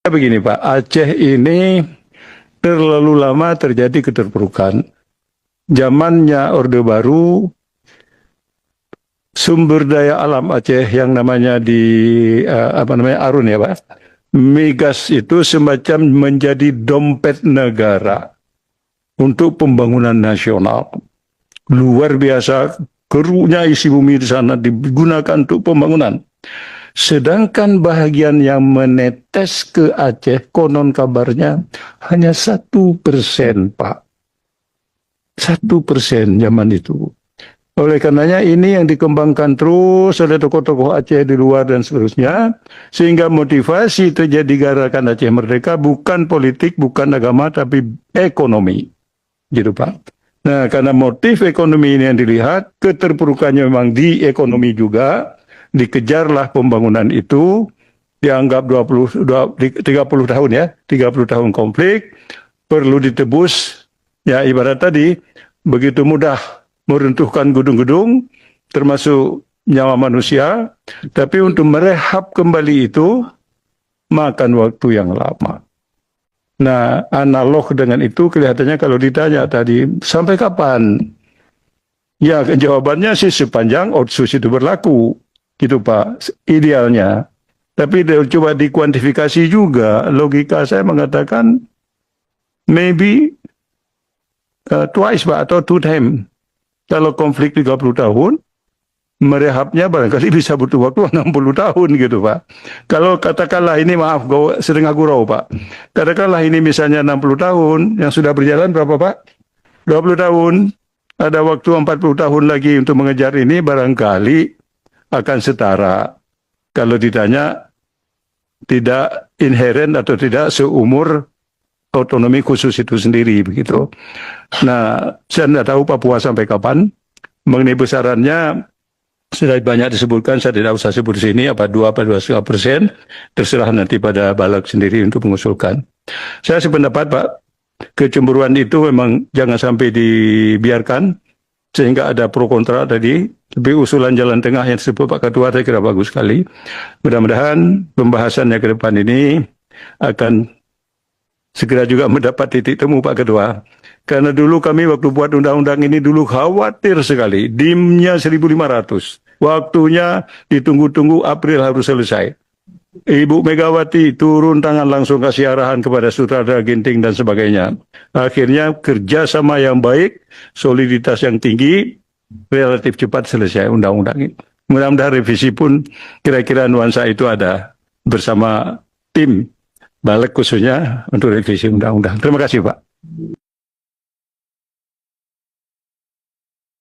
Begini Pak, Aceh ini terlalu lama terjadi keterpurukan. Zamannya Orde Baru, sumber daya alam Aceh yang namanya Arun ya Pak. Migas itu semacam menjadi dompet negara untuk pembangunan nasional. Luar biasa, keruhnya isi bumi di sana digunakan untuk pembangunan. Sedangkan bahagian yang menetes ke Aceh, konon kabarnya hanya 1%, Pak. 1% zaman itu. Oleh karenanya ini yang dikembangkan terus oleh tokoh-tokoh Aceh di luar dan seterusnya, sehingga motivasi terjadi gerakan Aceh Merdeka bukan politik, bukan agama, tapi ekonomi. Gitu Pak. Nah, karena motif ekonomi ini yang dilihat, keterpurukannya memang di ekonomi juga, dikejarlah pembangunan itu, dianggap 30 tahun ya, 30 tahun konflik, perlu ditebus, ya ibarat tadi, begitu mudah meruntuhkan gedung-gedung, termasuk nyawa manusia, tapi untuk merehab kembali itu, makan waktu yang lama. Nah, analog dengan itu kelihatannya kalau ditanya tadi, sampai kapan? Ya, jawabannya sih sepanjang otsus itu berlaku. Gitu Pak, idealnya. Tapi coba dikuantifikasi juga, logika saya mengatakan maybe twice Pak, atau 2 times. Kalau konflik 30 tahun, merehabnya barangkali bisa butuh waktu 60 tahun gitu Pak. Kalau katakanlah ini, maaf, sering gurau Pak. Katakanlah ini misalnya 60 tahun, yang sudah berjalan berapa Pak? 20 tahun, ada waktu 40 tahun lagi untuk mengejar ini, barangkali akan setara. Kalau ditanya tidak inheren atau tidak seumur otonomi khusus itu sendiri begitu. Nah, saya tidak tahu Papua sampai kapan. Mengenai besarannya sudah banyak disebutkan, saya tidak usah sebut di sini, apa 2 apa 2,5%, terserah nanti pada Balak sendiri untuk mengusulkan. Saya sependapat Pak, kecemburuan itu memang jangan sampai dibiarkan, sehingga ada pro kontra tadi, tapi usulan jalan tengah yang disebut Pak Ketua saya kira bagus sekali. Mudah-mudahan pembahasannya ke depan ini akan segera juga mendapat titik temu Pak Ketua. Karena dulu kami waktu buat undang-undang ini dulu khawatir sekali, DIM-nya 1.500. Waktunya ditunggu-tunggu, April harus selesai. Ibu Megawati turun tangan langsung kasih arahan kepada sutradara Ginting dan sebagainya. Akhirnya kerjasama yang baik, soliditas yang tinggi, relatif cepat selesai undang-undang ini. Mudah-mudahan revisi pun kira-kira nuansa itu ada bersama tim Balek khususnya untuk revisi undang-undang. Terima kasih Pak.